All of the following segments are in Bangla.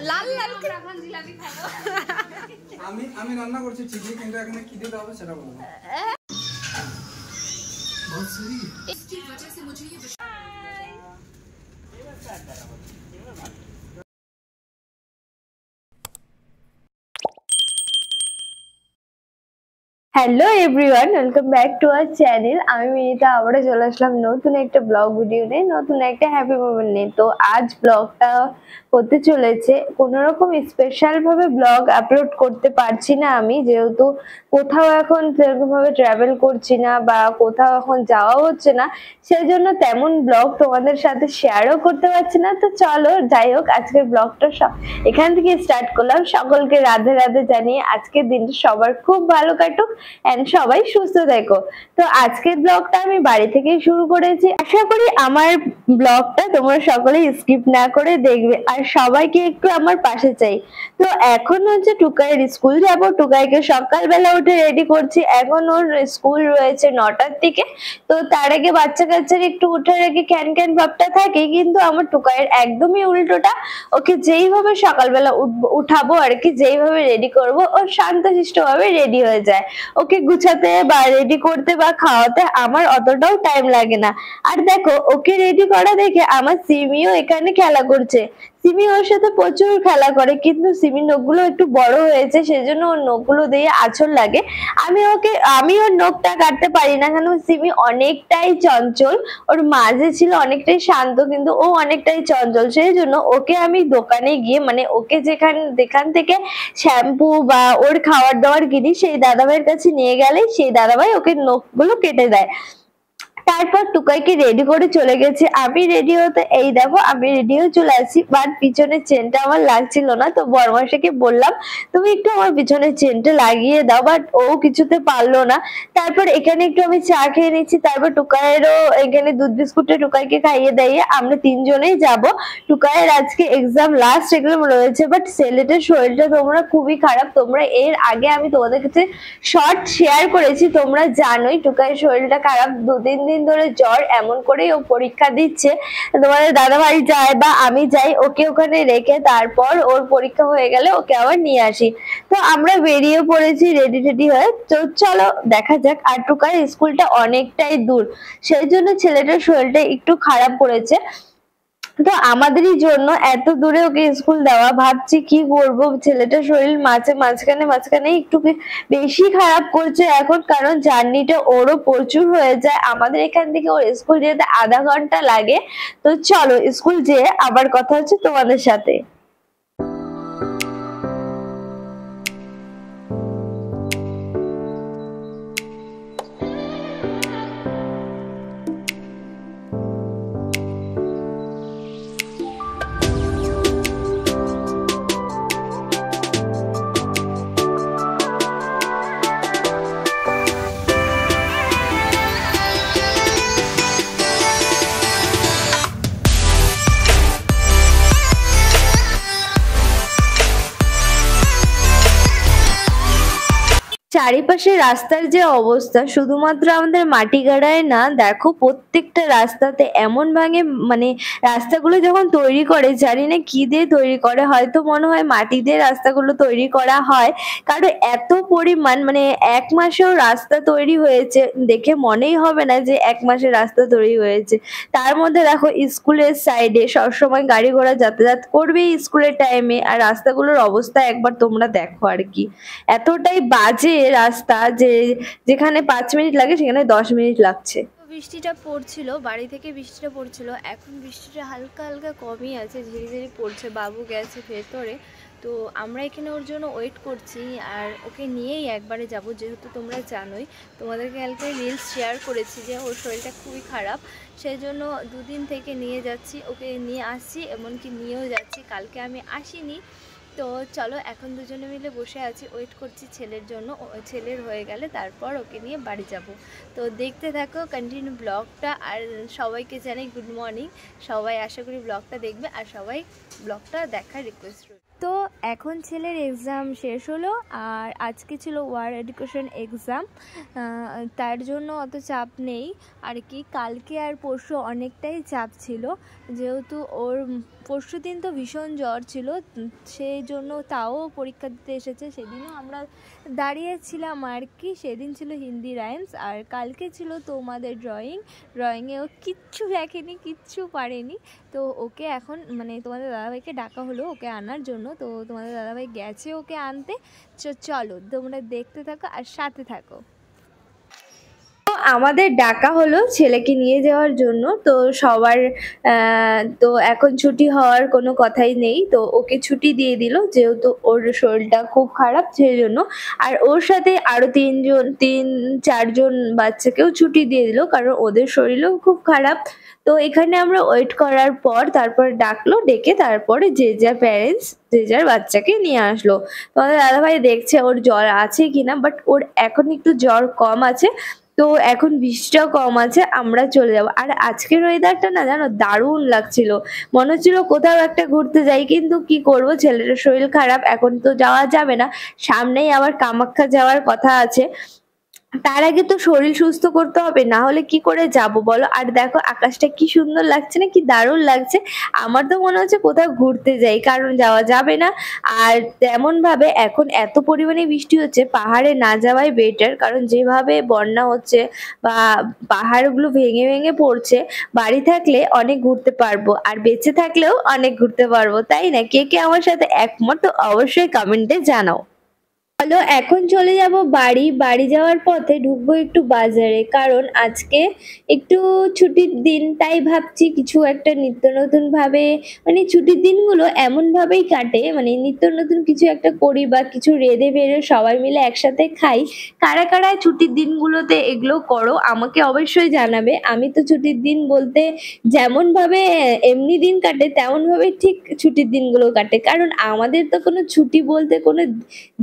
লাল লাল এখন জিলাপি খাবো। আমি রান্না করছি ঠিকই, কিন্তু এখানে কি দিতে হবে সেটা বলবো। इसकी वजह से मुझे ये hello everyone, welcome back to our channel. আমি মিনিতা আবারও চলে আসলাম নতুন একটা ব্লগ ভিডিও নিয়ে, নতুন একটা হ্যাপি মোমেন্ট নিয়ে। তো আজ ব্লগটা হতে চলেছে কোনো রকম স্পেশাল ভাবে ব্লগ আপলোড করতে পারছি না আমি, যেহেতু কোথাও এখন সেরকম ভাবে ট্রাভেল করছি না বা কোথাও এখন যাওয়া হচ্ছে না, সেই জন্য তেমন ব্লগ তোমাদের সাথে শেয়ারও করতে পারছি না। তো চলো যাই হোক, আজকের ব্লগটা এখান থেকে স্টার্ট করলাম। সকলকে রাধে রাধে জানিয়ে আজকের দিনটা সবার খুব ভালো কাটুক এন্ড সবাই সুস্থ থেকো। তো আজকের ব্লগটা আমি বাড়ি থেকেই শুরু করেছি। আশা করি আমার ব্লগটা তোমরা সকলেই স্কিপ না করে দেখবে আর সবাইকে একটু আমার পাশে চাই। তো এখন হচ্ছে টুকাইয়ের স্কুল যাব, টুকাইকে সকালবেলা উঠে রেডি করছি। এখন ওর স্কুল রয়েছে 9টার দিকে, তো তার আগে বাচ্চা কাচ্চার একটু উঠে রেখে ক্যান ক্যান ভাবটা থাকে, কিন্তু আমার টুকাইয়ের একদমই উল্টোটা। ওকে যেইভাবে সকালবেলা উঠাবো আর কি, যেইভাবে রেডি করব, ও শান্তশিষ্ট ভাবে রেডি হয়ে যায়। ওকে গুছাতে বা রেডি করতে বা খাওয়াতে আমার অতটাও টাইম লাগে না। আর দেখো, ওকে রেডি করা দেখে আমার সিমিও এখানে খেলা করছে। সিমি ওর সাথে প্রচুর খেলা করে, কিন্তু সিমির নখগুলো একটু বড় হয়েছে, সেজন্য ওর নখগুলো দিয়ে আঁচড় লাগে। আমি ওর নখটা কাটতে পারি না, কারণ সিমি অনেকটাই চঞ্চল। ওর মাঝে ছিল অনেকটাই শান্ত, কিন্তু ও অনেকটাই চঞ্চল। সেই জন্য ওকে আমি দোকানে গিয়ে, মানে ওকে যেখান থেকে শ্যাম্পু বা ওর খাবার দাবার কিনি, সেই দাদাভাইয়ের কাছে নিয়ে গেলে সেই দাদাভাই ওকে নখগুলো কেটে দেয়। তারপর টুকাইকে রেডি করে চলে গেছে। আমি রেডি হতে, এই দেখো আমি রেডি হয়ে চলে আসি, বাট পিছনের চেনটা আমার লাগছিল না। তো বড়মাসাকে বললাম তুমি একটু আমার পিছনের চেনটা লাগিয়ে দাও, বাট ও কিছুতে পারলো না। তারপর এখানে একটু আমি চা খেয়ে নিচ্ছি। তারপর টুকাইয়েরও এখানে দুধ বিস্কুটটা টুকাইকে খাইয়ে দিয়ে আমরা তিনজনেই যাব। টুকাইয়ের আজকে এক্সাম, লাস্ট এক্সাম রয়েছে, বাট ছেলেটার শরীরটা তোমরা খুবই খারাপ। তোমরা এর আগে আমি তোমাদের কাছে শর্ট শেয়ার করেছি, তোমরা জানোই টুকাইয়ের শরীরটা খারাপ। 2-3 দিন ধরে জ্বর, এমন করেই ও পরীক্ষা দিচ্ছে। তোমাদের দাদাভাই যায় বা আমি যাই ওকে ওখানে রেখে, তারপর ওর পরীক্ষা হয়ে গেলে ওকে আবার নিয়ে আসি। তো আমরা বেরিয়ে পড়েছি রেডি টেডি হয়ে। তো চলো দেখা যাক। আর টুকাইয়ের স্কুলটা অনেকটাই দূর, সেই জন্য ছেলেটার শরীরটা একটু খারাপ করেছে। তো আমাদেরই জন্য এত দূরে ওকে স্কুল দেওয়া, ভাবছি কি করব। ছেলেটার শরীর মাঝখানে একটু বেশি খারাপ করছে এখন, কারণ জার্নিটা ওরও প্রচুর হয়ে যায়। আমাদের এখান থেকে ওর স্কুল যেতে আধা ঘন্টা লাগে। তো চলো স্কুল যেয়ে আবার কথা হচ্ছে তোমাদের সাথে। চারিপাশে রাস্তার যে অবস্থা, শুধুমাত্র আমাদের মাটিগাড়ায় না, দেখো প্রত্যেকটা রাস্তাতে এমন ভাঙে, মানে রাস্তাগুলো যখন তৈরি করে জানি না কি দিয়ে তৈরি করে, হয়তো মনে হয় মাটি দিয়ে রাস্তাগুলো তৈরি করা হয়। কারণ এত পরিমাণ, মানে 1 মাসেও রাস্তা তৈরি হয়েছে দেখে মনেই হবে না যে 1 মাসে রাস্তা তৈরি হয়েছে। তার মধ্যে দেখো স্কুলের সাইডে সবসময় গাড়ি ঘোড়া যাতায়াত করবে স্কুলের টাইমে, আর রাস্তাগুলোর অবস্থা একবার তোমরা দেখো আর কি। এতটাই বাজে রাস্তা যে যেখানে 5 মিনিট লাগে সেখানে 10 মিনিট লাগছে। বৃষ্টিটা পড়ছিল, বাড়ি থেকে বৃষ্টিটা পড়ছিল, এখন বৃষ্টিটা হালকা হালকা কমই আছে, ধীরে ধীরে পড়ছে। বাবু গেছে ভেতরে, তো আমরা এখানে ওর জন্য ওয়েট করছি। আর ওকে নিয়েই একবারে যাব, যেহেতু তোমরা জানোই, তোমাদেরকে কালকে রিলস শেয়ার করেছি যে ওর শরীরটা খুবই খারাপ। সেই জন্য 2 দিন থেকে নিয়ে যাচ্ছি, ওকে নিয়ে আসছি, এমনকি নিয়েও যাচ্ছি। কালকে আমি আসিনি। তো চলো এখন দুজনে মিলে বসে আছি, ওয়েট করছি ছেলের জন্য। ছেলের হয়ে গেলে তারপর ওকে নিয়ে বাড়ি যাব। তো দেখতে থাকো কন্টিনিউ ব্লগটা। আর সবাইকে জানাই গুড মর্নিং। সবাই আশা করি ব্লগটা দেখবে আর সবাই ব্লগটা দেখার রিকোয়েস্ট রইল। তো তো এখন ছেলের এক্সাম শেষ হলো, আর আজকে ছিল ওয়ার এডুকেশন এক্সাম, তার জন্য অত চাপ নেই আর কি। কালকে আর পরশু অনেকটাই চাপ ছিল, যেহেতু ওর পরশু দিন তো ভীষণ জ্বর ছিল, সেই জন্য তাও পরীক্ষা দিতে এসেছে। সেদিনও আমরা দাঁড়িয়েছিলাম আর কি। সেদিন ছিল হিন্দি রাইমস, আর কালকে ছিল তোমাদের ড্রয়িংয়ে ও কিচ্ছু লেখেনি, কিচ্ছু পারেনি। তো ওকে এখন মানে তোমাদের দাদাভাইকে ডাকা হলো ওকে আনার জন্য। তো তোমাদের দাদাভাই গেছে ওকে আনতে। চলো তোমরা দেখতে থাকো আর সাথে থাকো। আমাদের ডাকা হলো ছেলেকে নিয়ে যাওয়ার জন্য, তো সবার তো এখন ছুটি হওয়ার কোনো কথাই নেই, তো ওকে ছুটি দিয়ে দিল যেহেতু ওর শরীরটা খুব খারাপ সেই জন্য। আর ওর সাথে আরো 3-4জন বাচ্চাকেও ছুটি দিয়ে দিল, কারণ ওদের শরীরও খুব খারাপ। তো এখানে আমরা ওয়েট করার পর তারপর ডাকলো, ডেকে তারপরে যে যার প্যারেন্টস যে যার বাচ্চাকে নিয়ে আসলো। তোমাদের দাদাভাই দেখছে ওর জ্বর আছে কিনা, বাট ওর এখন একটু জ্বর কম আছে। তো এখন বৃষ্টিটাও কম আছে, আমরা চলে যাব। আর আজকের ওয়েদারটা না জানো দারুণ লাগছিল, মনে হচ্ছিল কোথাও একটা ঘুরতে যাই, কিন্তু কি করব ছেলেটার শরীর খারাপ, এখন তো যাওয়া যাবে না। সামনেই আবার কামাখ্যা যাওয়ার কথা আছে, তার আগে তো শরীর সুস্থ করতে হবে, না হলে কি করে যাব বলো। আর দেখো আকাশটা কি সুন্দর লাগছে না, কি দারুণ লাগছে। আমার তো মনে হচ্ছে কোথাও ঘুরতে যাই, কারণ যাওয়া যাবে না। আর তেমন ভাবে এখন এত পরিমাণে বৃষ্টি হচ্ছে, পাহাড়ে না যাওয়াই বেটার, কারণ যেভাবে বন্যা হচ্ছে বা পাহাড়গুলো ভেঙে ভেঙে পড়ছে, বাড়ি থাকলে অনেক ঘুরতে পারবো, আর বেঁচে থাকলেও অনেক ঘুরতে পারবো, তাই না? কে কে আমার সাথে একমত তো অবশ্যই কমেন্টে জানাও। চলো এখন চলে যাব বাড়ি যাওয়ার পথে ঢুকবো একটু বাজারে, কারণ আজকে একটু ছুটির দিন, তাই ভাবছি কিছু একটা নিত্য নতুন ভাবে, মানে ছুটির দিনগুলো এমন ভাবেই কাটে, মানে নিত্য নতুন কিছু একটা করি বা কিছু রেঁধে বেড়ে সবাই মিলে একসাথে খাই। কারা কারা ছুটির দিনগুলোতে এগুলো করো আমাকে অবশ্যই জানাবে। আমি তো ছুটির দিন বলতে যেমন ভাবে এমনি দিন কাটে তেমন ভাবে ঠিক ছুটির দিনগুলো কাটে, কারণ আমাদের তো কোনো ছুটি বলতে কোনো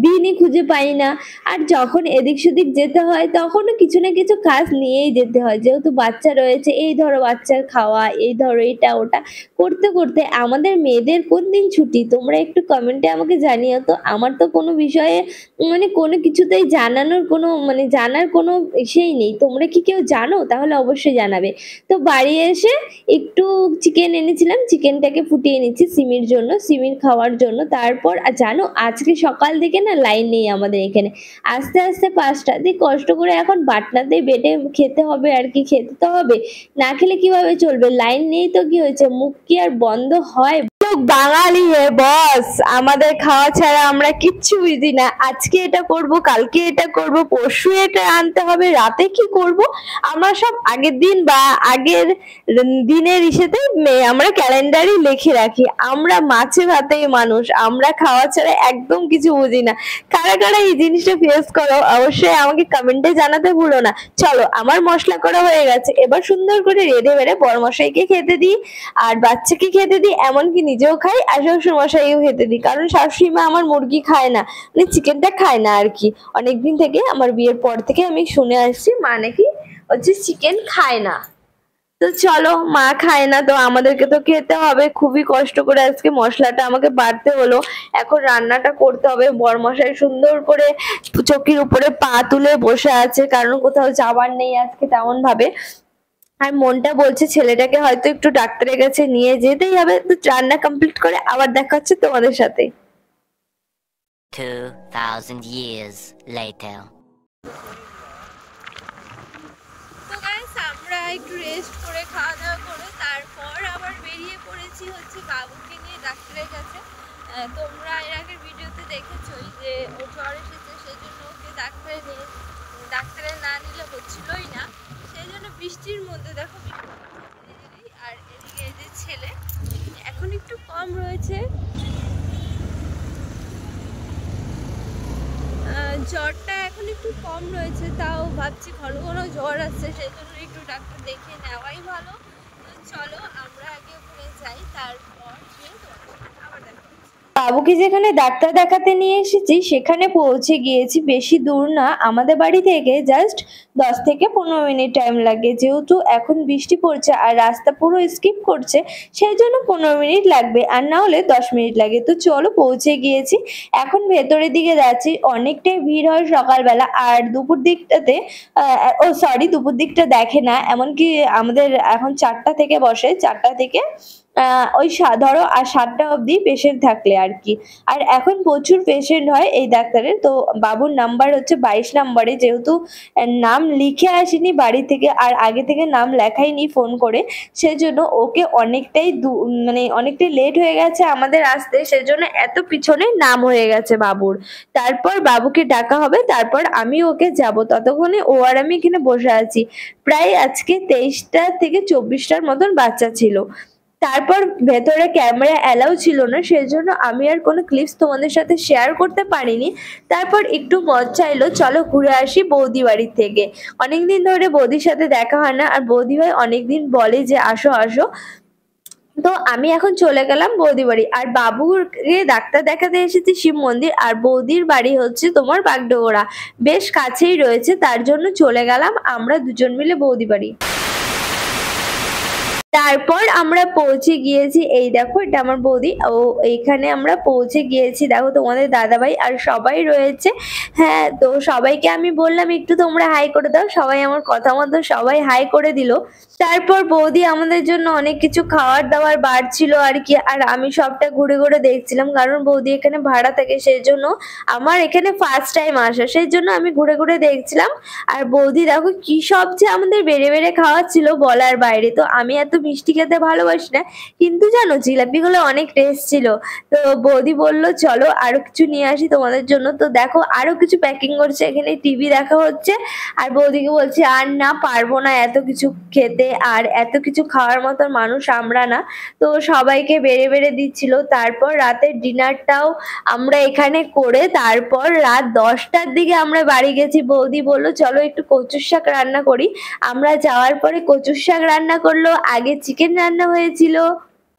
দিনই খুঁজে পাই না। আর যখন এদিক সেদিক যেতে হয় তখনও কিছু না কিছু কাজ নিয়েই যেতে হয়, যেহেতু বাচ্চা রয়েছে, এই ধরো বাচ্চার খাওয়া, এই ধরো এটা ওটা করতে করতে আমাদের মেয়েদের কোন দিন ছুটি তোমরা একটু কমেন্টে আমাকে জানিও তো। আমার তো কোনো বিষয়ে মানে কোনো কিছুতেই জানানোর কোনো মানে জানার কোনো ইসেই নেই, তোমরা কি কেউ জানো তাহলে অবশ্যই জানাবে। তো বাড়ি এসে একটু চিকেন এনেছিলাম, চিকেনটাকে ফুটিয়ে নিচ্ছি সিমির জন্য, সিমির খাওয়ার জন্য। তারপর জানো আজকে সকাল থেকে না লাইন নেই আমাদের এখানে, আস্তে আস্তে 5টা দিয়ে কষ্ট করে এখন বাটনাতে বেটে খেতে হবে আর কি, খেতে তো হবে, না খেলে কিভাবে চলবে? লাইন নেই তো কি হয়েছে, মুখ কি আর বন্ধ হয়? বাঙালি হে বস, আমাদের খাওয়া ছাড়া আমরা কিচ্ছু বুঝি না। আজকে এটা করব, কালকে এটা করব, পরশু এটা আনতে হবে, রাতে কি করব আমরা সব আগের দিন বা আগের দিনের ইসেতে আমরা ক্যালেন্ডারে লিখে রাখি। আমরা মাছে ভাতে মানুষ, আমরা খাওয়া ছাড়া একদম কিছু বুঝি না। কারা কারা এই জিনিসটা ফেস করো অবশ্যই আমাকে কমেন্টে জানাতে ভুলো না। চলো আমার মশলা করা হয়ে গেছে, এবার সুন্দর করে রেঁধে বেড়ে বড়মশাইকে খেতে দিই, আর বাচ্চাকে খেতে দিই, এমনকি নিজেও খাই, আর শ্বশুর মশাইও খেতে দিই, কারণ শাশুড়ি মা আমার মুরগি খায় না, মানে চিকেনটা খায় না আর কি। অনেকদিন থেকে আমার বিয়ের পর থেকে আমি শুনে আসছি মা নাকি হচ্ছে চিকেন খায় না। তো চলো মা খায় না তো আমাদেরকে তো খেতে হবে, খুবই কষ্ট করে আজকে মশলাটা আমাকে বাড়তে হলো, এখন রান্নাটা করতে হবে। বরমশাই সুন্দর করে চকির উপরে পা তুলে বসে আছে, কারণ কোথাও যাবার নেই আজকে তেমন ভাবে। আর মনটা বলছে ছেলেটাকে হয়তো একটু ডাক্তারের কাছে নিয়ে যেতেই হবে। তো রান্না কমপ্লিট করে আবার দেখা হচ্ছে তোমাদের সাথে। 2000 years later. তো গাইস আমরা একটু রেস্ট করে খাওয়া দাওয়া করে তারপর আবার বেরিয়ে পড়েছি হচ্ছে বাবুকে নিয়ে ডাক্তারের কাছে। তোমরা এর আগের ভিডিওতে দেখেছোই যে ওর জ্বর এসেছে, সেই জন্য ওকে ডাক্তারে না নিলে হচ্ছিলই না, সেই জন্য বৃষ্টির মধ্যে দেখো আর এদিকে এই যে ছেলে এখন একটু কম রয়েছে, জ্বরটা এখন একটু কম রয়েছে, তাও ভাবছি ঘন ঘন জ্বর আসছে, সেই জন্য একটু ডাক্তার দেখিয়ে নেওয়াই ভালো। তো চলো আমরা আগে ওখানে যাই, তারপর আবার দেখা হচ্ছে। বাবুকে যেখানে ডাক্তার দেখাতে নিয়ে এসেছি সেখানে পৌঁছে গিয়েছি, বেশি দূর না, আমাদের বাড়ি থেকে জাস্ট 10 থেকে 15 মিনিট টাইম লাগে। যেহেতু এখন বৃষ্টি পড়ছে আর রাস্তা পুরো স্কিপ করছে, সেই জন্য 15 মিনিট লাগবে, আর না হলে 10 মিনিট লাগে। তো চলো পৌঁছে গিয়েছি, এখন ভেতরের দিকে যাচ্ছি। অনেকটাই ভিড় হয় সকালবেলা, আর দুপুর দিকটাতে দুপুর দিকটা দেখে না, এমনকি আমাদের এখন 4টা থেকে বসে, 4টা থেকে ওই ধরো আর 7টা অবধি পেশেন্ট থাকলে আর কি। আর এখন প্রচুর পেশেন্ট হয় এই ডাক্তারের। তো বাবুর নাম্বার হচ্ছে 22 নম্বরে, যেহেতু নাম লিখে আসেনি বাড়ি থেকে আর আগে থেকে নাম লেখাইনি ফোন করে, সেজন্য ওকে অনেকটাই লেট হয়ে গেছে আমাদের আসতে, সেজন্য এত পিছনে নাম হয়ে গেছে বাবুর। তারপর বাবুকে ডাকা হবে, তারপর আমি ওকে যাব, ততক্ষণে ও আর আমি এখানে বসে আছি। প্রায় আজকে 23টা থেকে 24টার মতন বাচ্চা ছিল। তারপর ভেতরে ক্যামেরা অ্যালাউ ছিল না, সেজন্য আমি আর কোনো ক্লিপস তোমাদের সাথে শেয়ার করতে পারিনি। তারপর একটু মন চাইলো চলো ঘুরে আসি বৌদি বাড়ির থেকে, অনেকদিন ধরে বৌদির সাথে দেখা হয় না, আর বৌদি ভাই অনেকদিন বলে যে আসো আসো। তো আমি এখন চলে গেলাম বৌদি বাড়ি, আর বাবুকে ডাক্তার দেখাতে এসেছি শিব মন্দির, আর বৌদির বাড়ি হচ্ছে তোমার বাগডোগরা, বেশ কাছেই রয়েছে, তার জন্য চলে গেলাম আমরা দুজন মিলে বৌদি বাড়ি। তারপর আমরা পৌঁছে গিয়েছি, এই দেখো এটা আমার বৌদি, ও এইখানে আমরা পৌঁছে গিয়েছি, দেখো তোমাদের দাদাভাই আর সবাই রয়েছে। হ্যাঁ, তো সবাইকে আমি বললাম একটু তোমরা হাই করে দাও, সবাই আমার কথা মতো সবাই হাই করে দিল। তারপর বৌদি আমাদের জন্য অনেক কিছু খাওয়ার দাওয়ার বাড়ছিল আর কি, আর আমি সবটা ঘুরে ঘুরে দেখছিলাম, কারণ বৌদি এখানে ভাড়া থাকে, সেই জন্য আমার এখানে ফার্স্ট টাইম আসা, সেই জন্য আমি ঘুরে ঘুরে দেখছিলাম। আর বৌদি দেখো কি সব যে আমাদের বেড়ে বেড়ে খাওয়াচ্ছিল বলার বাইরে। তো আমি এত মিষ্টি খেতে ভালোবাসি না, কিন্তু জানো জিলাপিগুলো অনেক টেস্ট ছিল। তো বৌদি বললো চলো আরো কিছু নিয়ে আসি তোমাদের জন্য। তো দেখো আরো কিছু প্যাকিং করছে, এখানে টিভি দেখা হচ্ছে, আর বৌদিকে বলছে আর না পারবো না এত কিছু খেতে, আর এত কিছু খাওয়ার মতো মানুষ আমরা না। তো সবাইকে বেড়ে বেড়ে দিচ্ছিল। তারপর রাতের ডিনারটাও আমরা এখানে করে তারপর রাত 10টার দিকে আমরা বাড়ি গেছি। বৌদি বললো চলো একটু কচুর শাক রান্না করি। আমরা যাওয়ার পরে কচুর শাক রান্না করলো, আগে চিকেন রান্না হয়েছিল।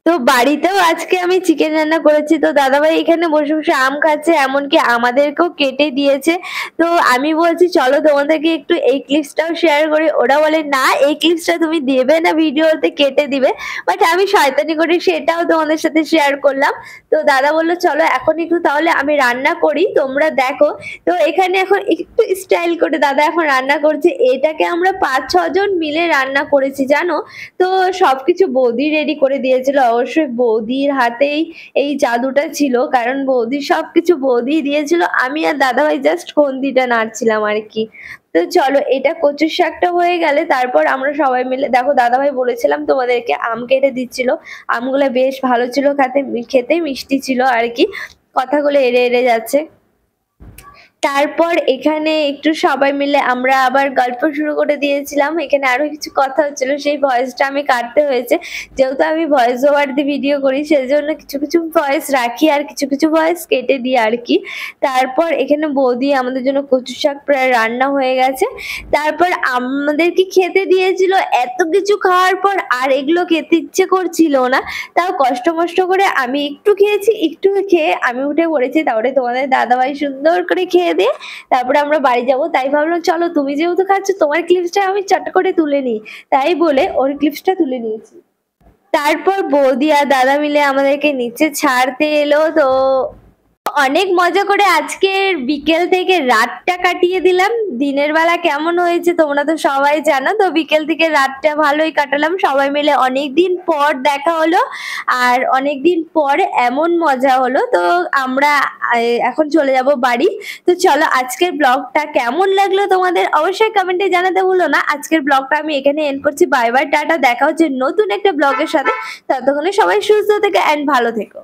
তো বাড়িতেও আজকে আমি চিকেন রান্না করেছি। তো দাদাভাই এখানে বসে বসে আম খাচ্ছে, এমনকি আমাদেরকেও কেটে দিয়েছে। তো আমি বলছি চলো তোমাদেরকে একটু এই ক্লিপসটাও শেয়ার করি, ওরা বলে না এই ক্লিপসটা তুমি দেবে না, ভিডিওতে কেটে দিবে, বাট আমি শয়তানি করি সেটাও তোমাদের সাথে শেয়ার করলাম। তো দাদা বললো চলো এখন একটু তাহলে আমি রান্না করি তোমরা দেখো। তো এখানে এখন একটু স্টাইল করে দাদা এখন রান্না করছে, এটাকে আমরা 5-6 জন মিলে রান্না করেছি জানো। তো সবকিছু বৌদি রেডি করে দিয়েছিল, অবশ্যই বৌদির হাতেই এই জাদুটা ছিল, কারণ বৌদি সবকিছু বৌদি দিয়েছিল, আমি আর দাদাভাই জাস্ট খন্তিটা নাড়ছিলাম আর কি। তো চলো এটা কচুর শাকটা হয়ে গেলে তারপর আমরা সবাই মিলে দেখো দাদাভাই বলেছিলাম তোমাদেরকে আম কেটে দিচ্ছিল, আমগুলো বেশ ভালো ছিল খেতে মিষ্টি ছিল আর কি, কথাগুলো এড়ে এড়ে যাচ্ছে। তারপর এখানে একটু সবাই মিলে আমরা আবার গল্প শুরু করে দিয়েছিলাম, এখানে আরো কিছু কথা হচ্ছিল, সেই ভয়েসটা আমি কাটতে হয়েছে, যেহেতু আমি ভয়েস ওভার দিয়ে ভিডিও করি সেজন্য কিছু কিছু ভয়েস রাখি আর কিছু কিছু ভয়েস কেটে দিই আর কি। তারপর এখানে বৌদি আমাদের জন্য কচু শাক প্রায় রান্না হয়ে গেছে। তারপর আমাদেরকে খেতে দিয়েছিল, এত কিছু খাওয়ার পর আর এগুলো খেতে ইচ্ছে করছিল না, তাও কষ্ট মষ্ট করে আমি একটু খেয়েছি, একটু খেয়ে আমি উঠে পড়েছি। তারপরে তোমাদের দাদাভাই সুন্দর করে খেয়ে দিয়ে তারপরে আমরা বাড়ি যাব, তাই ভাবলাম চলো তুমি যেহেতু খাচ্ছ তোমার ক্লিপসটা আমি চট করে তুলে নিই, তাই বলে ওর ক্লিপসটা তুলে নিয়েছি। তারপর বৌদি আর দাদা মিলে আমাদেরকে নিচে ছাড়তে এলো। তো অনেক মজা করে আজকের বিকেল থেকে রাতটা কাটিয়ে দিলাম। দিনের বেলা কেমন হয়েছে তোমরা তো সবাই জানো, তো বিকেল থেকে রাতটা ভালোই কাটালাম সবাই মিলে, অনেকদিন পর দেখা হলো আর অনেকদিন পর এমন মজা হলো। তো আমরা এখন চলে যাব বাড়ি। তো চলো আজকের ব্লগটা কেমন লাগলো তোমাদের অবশ্যই কমেন্টে জানাতে ভুলো না। আজকের ব্লগটা আমি এখানে এন্ড করছি, বাই বাই টাটা, দেখা হচ্ছে নতুন একটা ব্লগের সাথে, ততক্ষণে সবাই সুস্থ থেকে এন্ড ভালো থেকো।